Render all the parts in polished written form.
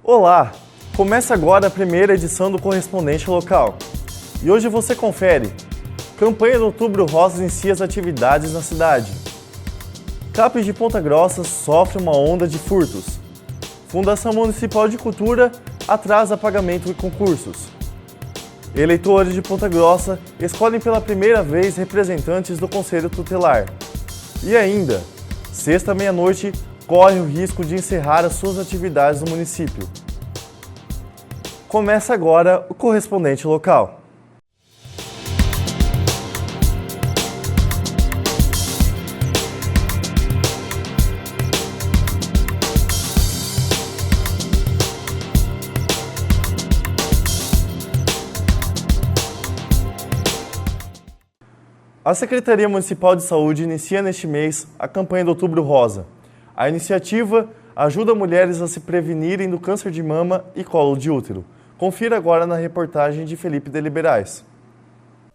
Olá! Começa agora a primeira edição do Correspondente Local. E hoje você confere: campanha do Outubro Rosa inicia as atividades na cidade. CAPES de Ponta Grossa sofre uma onda de furtos. Fundação Municipal de Cultura atrasa pagamento de concursos. Eleitores de Ponta Grossa escolhem pela primeira vez representantes do Conselho Tutelar. E ainda, sexta meia-noite, corre o risco de encerrar as suas atividades no município. Começa agora o Correspondente Local. A Secretaria Municipal de Saúde inicia neste mês a campanha do Outubro Rosa. A iniciativa ajuda mulheres a se prevenirem do câncer de mama e colo de útero. Confira agora na reportagem de Felipe de Liberais.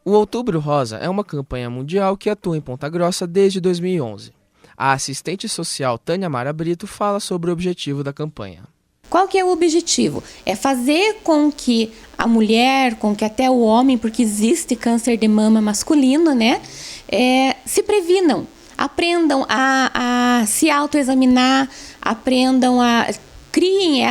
O Outubro Rosa é uma campanha mundial que atua em Ponta Grossa desde 2011. A assistente social Tânia Mara Brito fala sobre o objetivo da campanha. Qual que é o objetivo? É fazer com que a mulher, com que até o homem, porque existe câncer de mama masculino, né, se previnam, aprendam a se autoexaminar, criem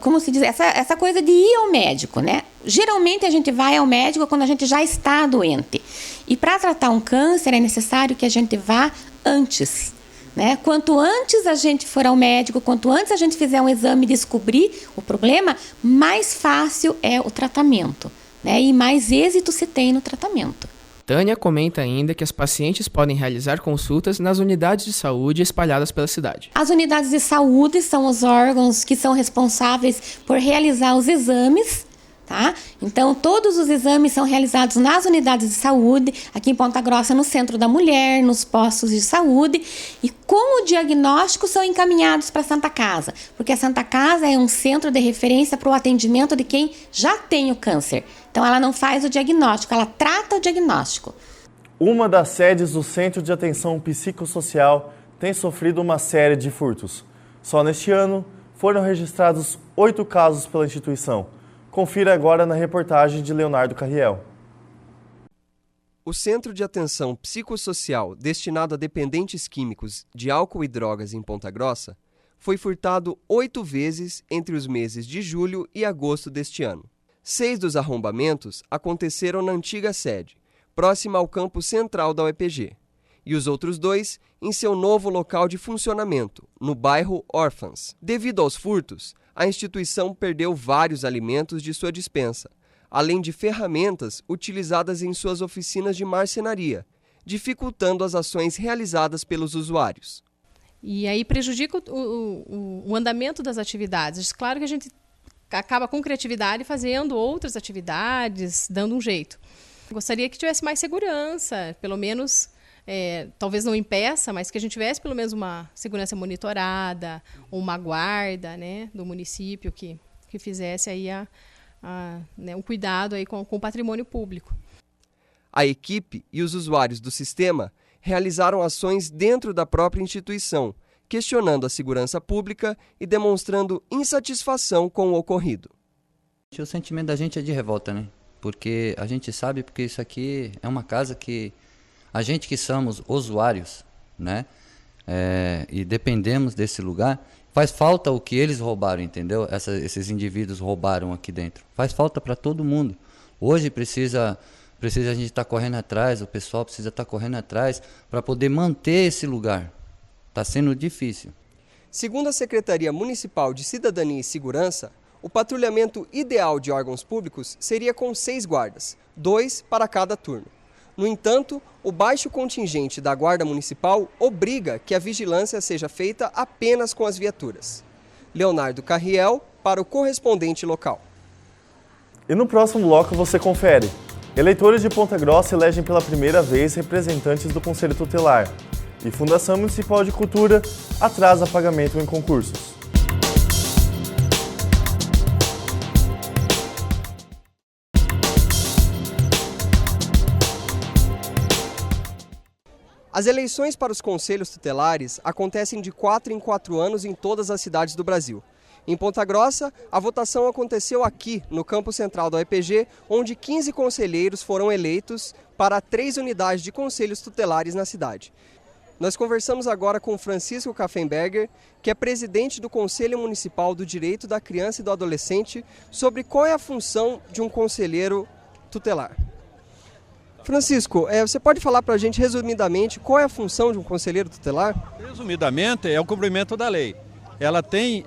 como se diz, essa coisa de ir ao médico, né? Geralmente a gente vai ao médico quando a gente já está doente. E para tratar um câncer é necessário que a gente vá antes, né? Quanto antes a gente for ao médico, quanto antes a gente fizer um exame e descobrir o problema, mais fácil é o tratamento, né? E mais êxito se tem no tratamento. Tânia comenta ainda que as pacientes podem realizar consultas nas unidades de saúde espalhadas pela cidade. As unidades de saúde são os órgãos que são responsáveis por realizar os exames, tá? Então, todos os exames são realizados nas unidades de saúde, aqui em Ponta Grossa, no Centro da Mulher, nos postos de saúde, e com o diagnóstico são encaminhados para a Santa Casa, porque a Santa Casa é um centro de referência para o atendimento de quem já tem o câncer. Então, ela não faz o diagnóstico, ela trata o diagnóstico. Uma das sedes do Centro de Atenção Psicossocial tem sofrido uma série de furtos. Só neste ano, foram registrados 8 casos pela instituição. Confira agora na reportagem de Leonardo Carriel. O Centro de Atenção Psicossocial destinado a dependentes químicos de álcool e drogas em Ponta Grossa foi furtado 8 vezes entre os meses de julho e agosto deste ano. 6 dos arrombamentos aconteceram na antiga sede, próxima ao campo central da UEPG, e os outros 2 em seu novo local de funcionamento, no bairro Órfãs. Devido aos furtos, a instituição perdeu vários alimentos de sua despensa, além de ferramentas utilizadas em suas oficinas de marcenaria, dificultando as ações realizadas pelos usuários. E aí prejudica o andamento das atividades. Claro que a gente acaba com criatividade fazendo outras atividades, dando um jeito. Gostaria que tivesse mais segurança, pelo menos, talvez não impeça, mas que a gente tivesse pelo menos uma segurança monitorada, uma guarda, né, do município que fizesse aí um cuidado aí com o patrimônio público. A equipe e os usuários do sistema realizaram ações dentro da própria instituição, questionando a segurança pública e demonstrando insatisfação com o ocorrido. O sentimento da gente é de revolta, né? Porque a gente sabe, porque isso aqui é uma casa que a gente que somos usuários, né? E dependemos desse lugar, faz falta o que eles roubaram, entendeu? Esses indivíduos roubaram aqui dentro. Faz falta para todo mundo. Hoje precisa a gente estar correndo atrás, o pessoal precisa estar correndo atrás para poder manter esse lugar. Está sendo difícil. Segundo a Secretaria Municipal de Cidadania e Segurança, o patrulhamento ideal de órgãos públicos seria com 6 guardas, 2 para cada turno. No entanto, o baixo contingente da Guarda Municipal obriga que a vigilância seja feita apenas com as viaturas. Leonardo Carriel, para o Correspondente Local. E no próximo bloco você confere: eleitores de Ponta Grossa elegem pela primeira vez representantes do Conselho Tutelar. E Fundação Municipal de Cultura atrasa pagamento em concursos. As eleições para os conselhos tutelares acontecem de 4 em 4 anos em todas as cidades do Brasil. Em Ponta Grossa, a votação aconteceu aqui, no campo central da UEPG, onde 15 conselheiros foram eleitos para 3 unidades de conselhos tutelares na cidade. Nós conversamos agora com Francisco Kaffenberger, que é presidente do Conselho Municipal do Direito da Criança e do Adolescente, sobre qual é a função de um conselheiro tutelar. Francisco, você pode falar para a gente resumidamente qual é a função de um conselheiro tutelar? Resumidamente, é o cumprimento da lei. Ela tem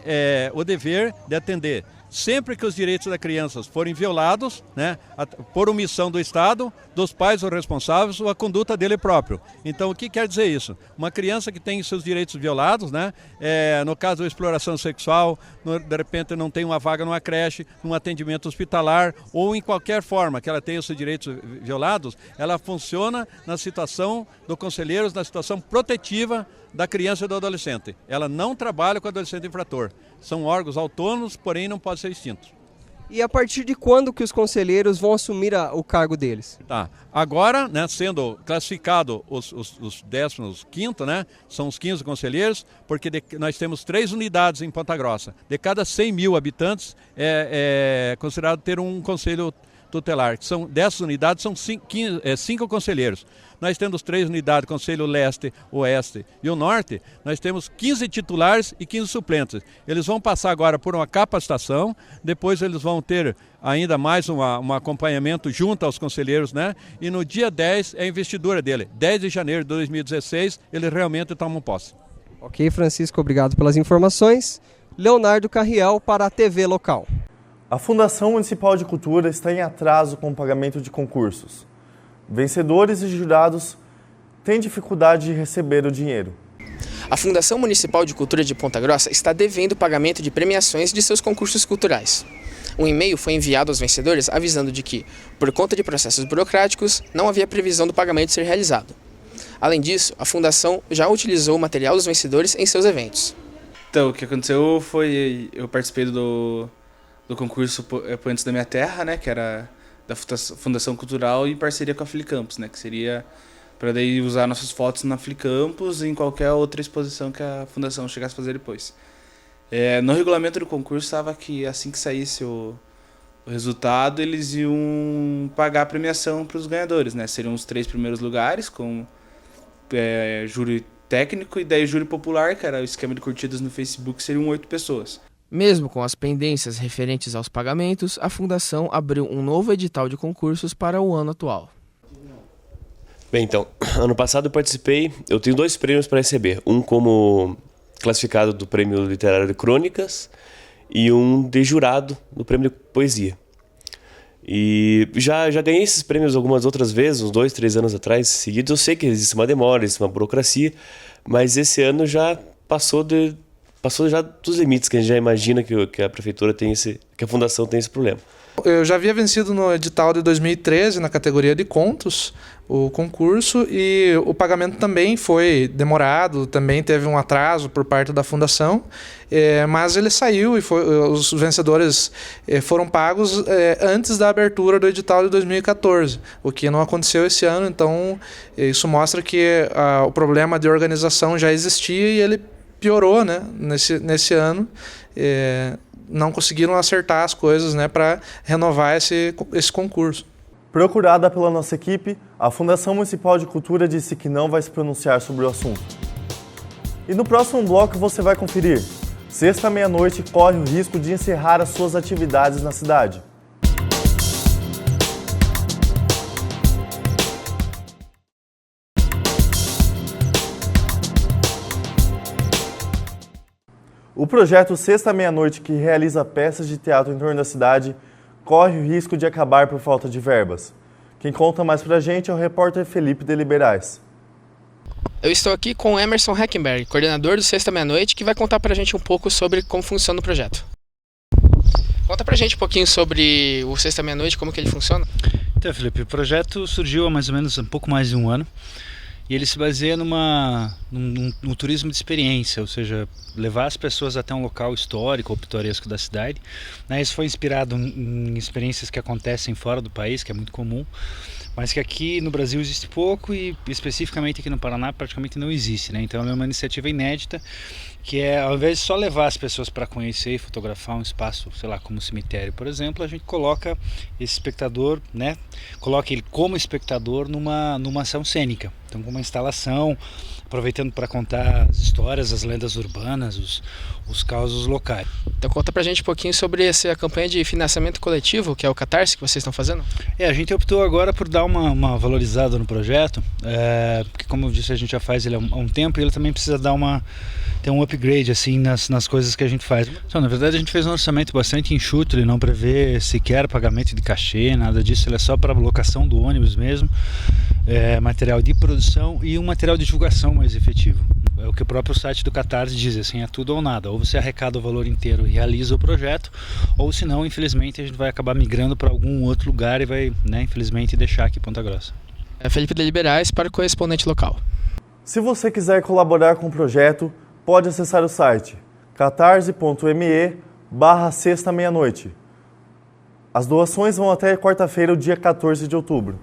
o dever de atender sempre que os direitos das crianças forem violados, né, por omissão do Estado, dos pais ou responsáveis ou a conduta dele próprio. Então, o que quer dizer isso? Uma criança que tem seus direitos violados, né, no caso da exploração sexual, de repente não tem uma vaga numa creche, num atendimento hospitalar ou em qualquer forma que ela tenha os seus direitos violados, ela funciona na situação do conselheiro, na situação protetiva da criança e do adolescente. Ela não trabalha com o adolescente infrator. São órgãos autônomos, porém não podem ser extintos. E a partir de quando que os conselheiros vão assumir o cargo deles? Tá. Agora, né, sendo classificado os 15º, né, são os 15 conselheiros, porque nós temos 3 unidades em Ponta Grossa. De cada 100 mil habitantes é considerado ter um conselho tutelar. Dessas unidades são 5 conselheiros. Nós temos 3 unidades, Conselho Leste, Oeste e o Norte, nós temos 15 titulares e 15 suplentes. Eles vão passar agora por uma capacitação, depois eles vão ter ainda mais um acompanhamento junto aos conselheiros, né? E no dia 10 é a investidura dele. 10 de janeiro de 2016, eles realmente tomam posse. Ok, Francisco, obrigado pelas informações. Leonardo Carriel para a TV Local. A Fundação Municipal de Cultura está em atraso com o pagamento de concursos. Vencedores e jurados têm dificuldade de receber o dinheiro. A Fundação Municipal de Cultura de Ponta Grossa está devendo o pagamento de premiações de seus concursos culturais. Um e-mail foi enviado aos vencedores avisando de que, por conta de processos burocráticos, não havia previsão do pagamento ser realizado. Além disso, a Fundação já utilizou o material dos vencedores em seus eventos. Então, o que aconteceu foi, eu participei do concurso Poentes da Minha Terra, né, que era da Fundação Cultural em parceria com a Flicampus, né, que seria para daí usar nossas fotos na Flicampus e em qualquer outra exposição que a Fundação chegasse a fazer depois. No regulamento do concurso estava que assim que saísse o resultado, eles iam pagar a premiação para os ganhadores, né, seriam os 3 primeiros lugares com júri técnico e daí júri popular, que era o esquema de curtidas no Facebook, seriam 8 pessoas. Mesmo com as pendências referentes aos pagamentos, a Fundação abriu um novo edital de concursos para o ano atual. Bem, então, ano passado eu tenho 2 prêmios para receber. Um como classificado do Prêmio Literário de Crônicas e um de jurado do Prêmio de Poesia. E já ganhei esses prêmios algumas outras vezes, uns 2, 3 anos atrás seguidos. Eu sei que existe uma demora, existe uma burocracia, mas esse ano já passou já dos limites que a gente já imagina que a prefeitura tem que a fundação tem esse problema. Eu já havia vencido no edital de 2013 na categoria de contos o concurso e o pagamento também foi demorado, também teve um atraso por parte da fundação, mas ele saiu e os vencedores foram pagos antes da abertura do edital de 2014, o que não aconteceu esse ano. Então isso mostra que o problema de organização já existia e ele piorou, né, nesse ano. Não conseguiram acertar as coisas, né, para renovar esse concurso. Procurada pela nossa equipe, a Fundação Municipal de Cultura disse que não vai se pronunciar sobre o assunto. E no próximo bloco você vai conferir. Sexta meia-noite corre o risco de encerrar as suas atividades na cidade. O projeto Sexta Meia-Noite, que realiza peças de teatro em torno da cidade, corre o risco de acabar por falta de verbas. Quem conta mais pra gente é o repórter Felipe de Liberais. Eu estou aqui com o Emerson Heckenberg, coordenador do Sexta Meia-Noite, que vai contar pra gente um pouco sobre como funciona o projeto. Conta pra gente um pouquinho sobre o Sexta Meia-Noite, como que ele funciona. Então, Felipe, o projeto surgiu há mais ou menos um pouco mais de um ano. E ele se baseia num turismo de experiência, ou seja, levar as pessoas até um local histórico ou pitoresco da cidade. Isso foi inspirado em experiências que acontecem fora do país, que é muito comum, mas que aqui no Brasil existe pouco e especificamente aqui no Paraná praticamente não existe, né? Então é uma iniciativa inédita, que é, ao invés de só levar as pessoas para conhecer e fotografar um espaço, sei lá, como um cemitério, por exemplo, a gente coloca esse espectador, né? Coloca ele como espectador numa ação cênica, então com uma instalação, aproveitando para contar as histórias, as lendas urbanas, os causos locais. Então conta pra gente um pouquinho sobre essa campanha de financiamento coletivo, que é o Catarse, que vocês estão fazendo. A gente optou agora por dar uma valorizada no projeto, porque como eu disse, a gente já faz ele há um tempo e ele também precisa dar ter um upgrade assim, nas coisas que a gente faz. Então, na verdade, a gente fez um orçamento bastante enxuto, ele não prevê sequer pagamento de cachê, nada disso, ele é só para locação do ônibus mesmo, material de produção e um material de divulgação mais efetivo. É o que o próprio site do Catarse diz, assim, é tudo ou nada. Ou você arrecada o valor inteiro e realiza o projeto, ou senão, infelizmente, a gente vai acabar migrando para algum outro lugar e vai, né, infelizmente, deixar aqui Ponta Grossa. Felipe de Liberais para o correspondente local. Se você quiser colaborar com o projeto, pode acessar o site catarse.me/sexta-meia-noite. As doações vão até quarta-feira, o dia 14 de outubro.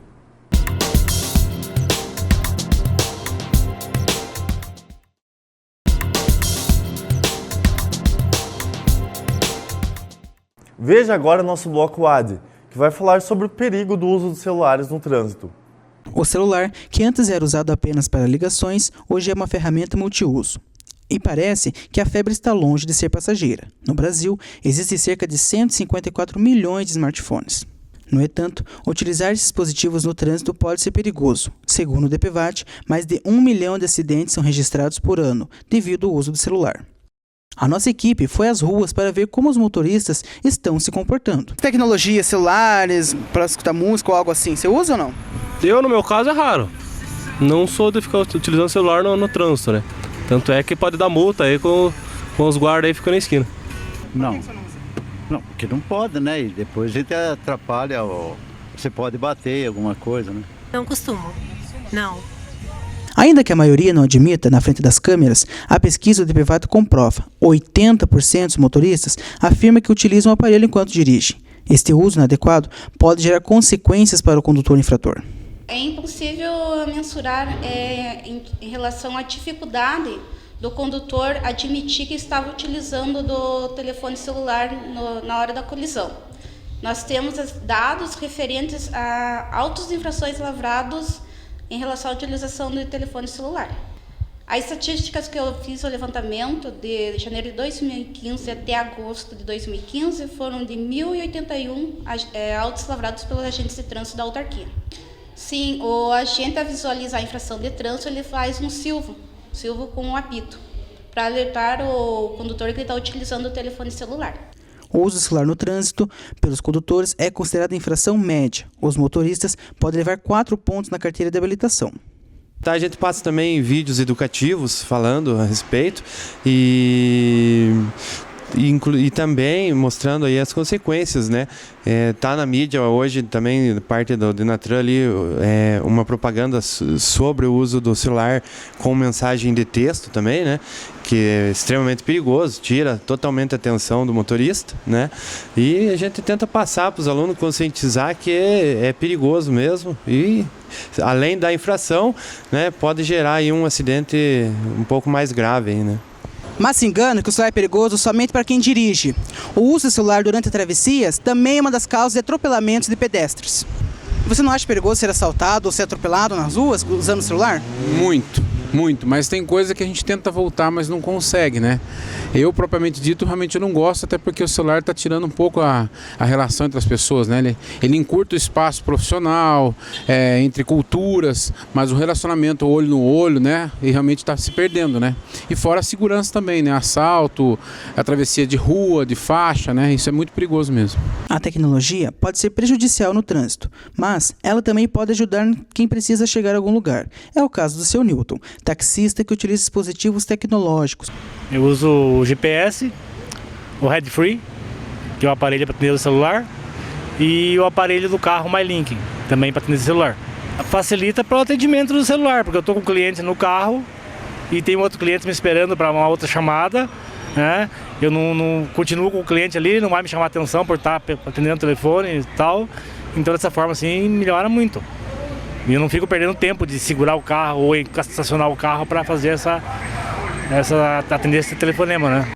Veja agora nosso bloco AD, que vai falar sobre o perigo do uso dos celulares no trânsito. O celular, que antes era usado apenas para ligações, hoje é uma ferramenta multiuso. E parece que a febre está longe de ser passageira. No Brasil, existem cerca de 154 milhões de smartphones. No entanto, utilizar esses dispositivos no trânsito pode ser perigoso. Segundo o DPVAT, mais de 1 milhão de acidentes são registrados por ano devido ao uso do celular. A nossa equipe foi às ruas para ver como os motoristas estão se comportando. Tecnologia, celulares, para escutar música ou algo assim, você usa ou não? Eu, no meu caso, é raro. Não sou de ficar utilizando celular no trânsito, né? Tanto é que pode dar multa aí com os guardas aí ficando na esquina. Não, porque não pode, né? E depois a gente atrapalha, você pode bater em alguma coisa, né? Não costumo, não. Ainda que a maioria não admita na frente das câmeras, a pesquisa do DPVAT comprova. 80% dos motoristas afirma que utilizam o aparelho enquanto dirige. Este uso inadequado pode gerar consequências para o condutor infrator. É impossível mensurar em relação à dificuldade do condutor admitir que estava utilizando do telefone celular na hora da colisão. Nós temos dados referentes a autos de infrações lavrados em relação à utilização do telefone celular. As estatísticas que eu fiz o levantamento de janeiro de 2015 até agosto de 2015 foram de 1.081 autos lavrados pelos agentes de trânsito da autarquia. Sim, o agente, a visualizar a infração de trânsito, ele faz um silvo com um apito, para alertar o condutor que ele está utilizando o telefone celular. O uso do celular no trânsito pelos condutores é considerado infração média. Os motoristas podem levar 4 pontos na carteira de habilitação. A gente passa também vídeos educativos falando a respeito e também mostrando aí as consequências, né? Tá na mídia hoje também, parte do Denatran ali, uma propaganda sobre o uso do celular com mensagem de texto também, né? Que é extremamente perigoso, tira totalmente a atenção do motorista, né? E a gente tenta passar para os alunos, conscientizar que é perigoso mesmo e, além da infração, né, pode gerar aí um acidente um pouco mais grave aí, né? Mas se engana que o celular é perigoso somente para quem dirige. O uso do celular durante travessias também é uma das causas de atropelamentos de pedestres. Você não acha perigoso ser assaltado ou ser atropelado nas ruas usando o celular? Muito, mas tem coisa que a gente tenta voltar, mas não consegue, né? Eu, propriamente dito, realmente eu não gosto, até porque o celular está tirando um pouco a relação entre as pessoas, né? Ele encurta o espaço profissional, entre culturas, mas o relacionamento olho no olho, né? E realmente está se perdendo, né? E fora a segurança também, né? Assalto, a travessia de rua, de faixa, né? Isso é muito perigoso mesmo. A tecnologia pode ser prejudicial no trânsito, mas ela também pode ajudar quem precisa chegar a algum lugar. É o caso do seu Newton, taxista que utiliza dispositivos tecnológicos. Eu uso o GPS, o Head Free, que é o aparelho para atender o celular, e o aparelho do carro MyLink, também para atender o celular. Facilita para o atendimento do celular, porque eu estou com um cliente no carro e tem outro cliente me esperando para uma outra chamada, né? Eu não continuo com o cliente ali, não vai me chamar a atenção por estar atendendo o telefone e tal. Então dessa forma assim melhora muito. E eu não fico perdendo tempo de segurar o carro ou estacionar o carro para fazer atender esse telefonema, né?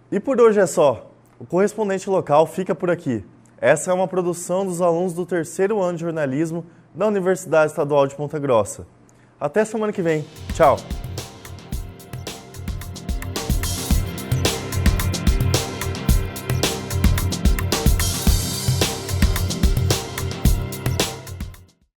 E por hoje é só. O Correspondente Local fica por aqui. Essa é uma produção dos alunos do 3º ano de jornalismo da Universidade Estadual de Ponta Grossa. Até semana que vem. Tchau!